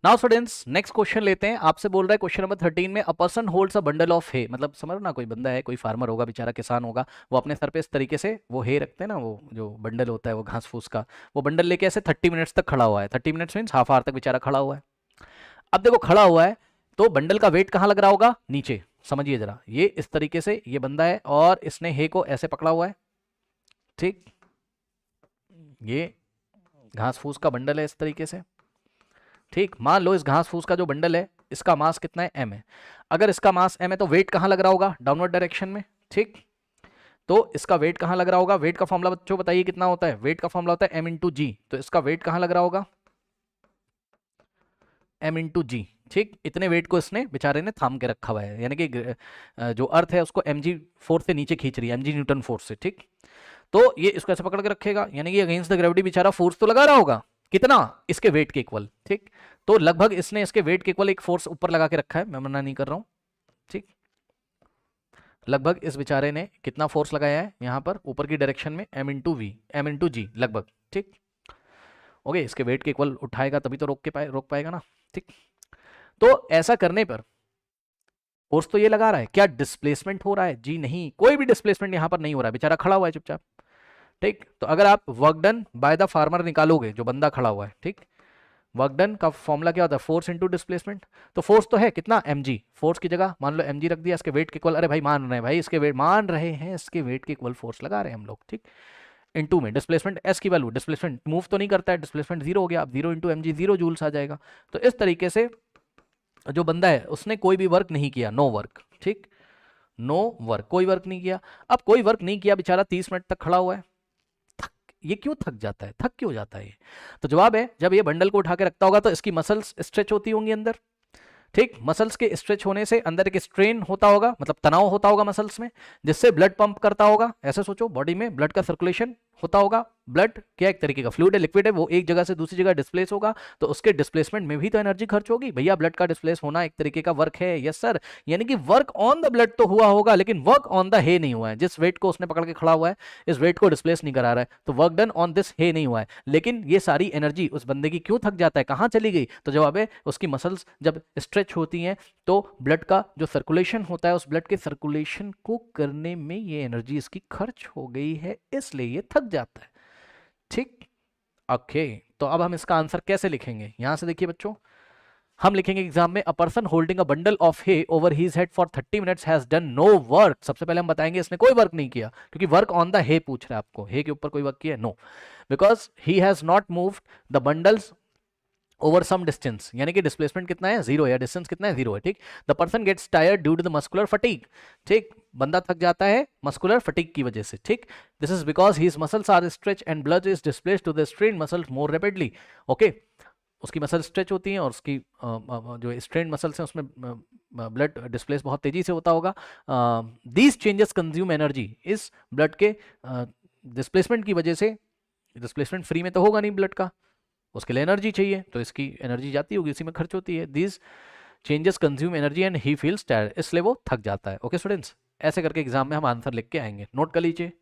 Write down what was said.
Now students next question लेते हैं। आपसे बोल रहा है क्वेश्चन नंबर 13 में, a person holds a bundle of hay, मतलब समझ ना, कोई बंदा है, कोई फार्मर होगा, बेचारा किसान होगा, वो अपने सर पे इस तरीके से वो हे रखते हैं ना, वो जो बंडल होता है वो घास फूस का, वो बंडल लेके ऐसे 30 मिनट्स तक खड़ा हुआ है। 30 मिनट्स मीन्स हाफ आवर तक बेचारा खड़ा हुआ है। अब देखो खड़ा हुआ है तो बंडल का वेट कहाँ लग रहा होगा? नीचे। समझिए जरा, ये इस तरीके से ये बंदा है और इसने हे को ऐसे पकड़ा हुआ है, ठीक। ये घास फूस का बंडल है इस तरीके से, ठीक। मान लो इस घास फूस का जो बंडल है इसका मास कितना है? m है। अगर इसका मास m है तो वेट कहाँ लग रहा होगा? डाउनवर्ड डायरेक्शन में, ठीक। तो इसका वेट कहाँ लग रहा होगा? वेट का फॉर्मूला बच्चों बताइए कितना होता है? वेट का फॉर्मूला होता है m इंटू जी। तो इसका वेट कहाँ लग रहा होगा? m इंटू जी, ठीक। इतने वेट को इसने बेचारे ने थाम के रखा हुआ है, यानी कि जो अर्थ है उसको mg फोर्स से नीचे खींच रही है, mg न्यूटन फोर्स से, ठीक। तो ये इसको ऐसे पकड़ के रखेगा, यानी कि अगेंस्ट द ग्रेविटी बेचारा फोर्स तो लगा रहा होगा, कितना? इसके वेट के इक्वल, ठीक। तो लगभग इसने इसके वेट के इक्वल एक फोर्स ऊपर लगा के रखा है, मैं मना नहीं कर रहा हूं, ठीक। लगभग इस बेचारे ने कितना फोर्स लगाया है यहां पर ऊपर की डायरेक्शन में? m into v, m into g लगभग, ठीक। ओके, इसके वेट के इक्वल उठाएगा तभी तो रोक पाएगा ना, ठीक। तो ऐसा करने पर फोर्स तो ये लगा रहा है, क्या डिस्प्लेसमेंट हो रहा है? जी नहीं, कोई भी डिस्प्लेसमेंट यहां पर नहीं हो रहा है, बेचारा खड़ा हुआ है चुपचाप, ठीक। तो अगर आप work done by the farmer निकालोगे, जो बंदा खड़ा हुआ है, ठीक, वर्क डन का फॉर्मूला क्या होता है? Force into displacement. तो फोर्स तो है कितना? mg, फोर्स की जगह मान लो mg रख दिया, इसके वेट के इक्वल, अरे भाई मान रहे हैं भाई, इसके वेट मान रहे हैं, इसके वेट के इक्वल फोर्स लगा रहे हैं हम लोग, ठीक। इंटू में डिस्प्लेसमेंट s की वैल्यू, डिस्प्लेसमेंट मूव तो नहीं करता है, डिस्प्लेसमेंट जीरो हो गया, अब 0 इंटू mg 0 जूल्स आ जाएगा। तो इस तरीके से जो बंदा है उसने कोई भी वर्क नहीं किया, नो वर्क, ठीक, नो वर्क, कोई वर्क नहीं किया। अब कोई वर्क नहीं किया, बेचारा 30 मिनट तक खड़ा हुआ है। ये क्यों थक जाता है? थक क्यों जाता है ये? तो जवाब है, जब ये बंडल को उठा के रखता होगा तो इसकी मसल्स स्ट्रेच होती होंगी अंदर, ठीक। मसल्स के स्ट्रेच होने से अंदर एक स्ट्रेन होता होगा, मतलब तनाव होता होगा मसल्स में, जिससे ब्लड पंप करता होगा। ऐसे सोचो, बॉडी में ब्लड का सर्कुलेशन होता होगा। ब्लड क्या एक तरीके का फ्लूइड है, लिक्विड है, वो एक जगह से दूसरी जगह डिस्प्लेस होगा, तो उसके डिस्प्लेसमेंट में भी तो एनर्जी खर्च होगी भैया। ब्लड का डिस्प्लेस होना एक तरीके का वर्क है, यस सर। यानी कि वर्क ऑन द ब्लड तो हुआ होगा, लेकिन वर्क ऑन द हे नहीं हुआ है। जिस वेट को उसने पकड़ के खड़ा हुआ है, इस वेट को डिस्प्लेस नहीं करा रहा है, तो वर्क डन ऑन दिस हे नहीं हुआ है। लेकिन ये सारी एनर्जी उस बंदे की क्यों थक जाता है, कहां चली गई? तो जवाब है, उसकी मसल्स जब स्ट्रेच होती हैं तो ब्लड का जो सर्कुलेशन होता है, उस ब्लड के सर्कुलेशन को करने में ये एनर्जी इसकी खर्च हो गई है, इसलिए ये थक जाता है, ठीक। ओके, तो अब हम इसका आंसर कैसे लिखेंगे? यहां से देखिए बच्चों, हम लिखेंगे एग्जाम में, a person holding a bundle of hay over his head for 30 minutes has done no work. सबसे पहले हम बताएंगे इसने कोई वर्क नहीं किया, क्योंकि वर्क ऑन द हे पूछ रहा है आपको, हे के ऊपर कोई वर्क किया है? No, because he has not moved the bundles over some distance, यानी कि डिस्प्लेसमेंट कितना है? जीरो है, डिस्टेंस कितना है? जीरो है, ठीक। The person gets tired due to the muscular fatigue, ठीक। बंदा थक जाता है मस्कुलर फटीग की वजह से, ठीक। This is because his muscles are stretch and blood is displaced to the strain muscles more rapidly. Okay, उसकी मसल स्ट्रेच होती हैं और उसकी जो स्ट्रेन मसल्स हैं उसमें ब्लड डिस्प्लेस बहुत तेजी से होता होगा। दीज चेंजेस कंज्यूम एनर्जी, इस ब्लड के डिस्प्लेसमेंट की वजह से, डिस्प्लेसमेंट फ्री में तो होगा नहीं ब्लड का, उसके लिए एनर्जी चाहिए, तो इसकी एनर्जी जाती होगी, इसी में खर्च होती है। These changes consume energy and he feels tired, इसलिए वो थक जाता है। ओके स्टूडेंट्स, ऐसे करके एग्जाम में हम आंसर लिख के आएंगे, नोट कर लीजिए।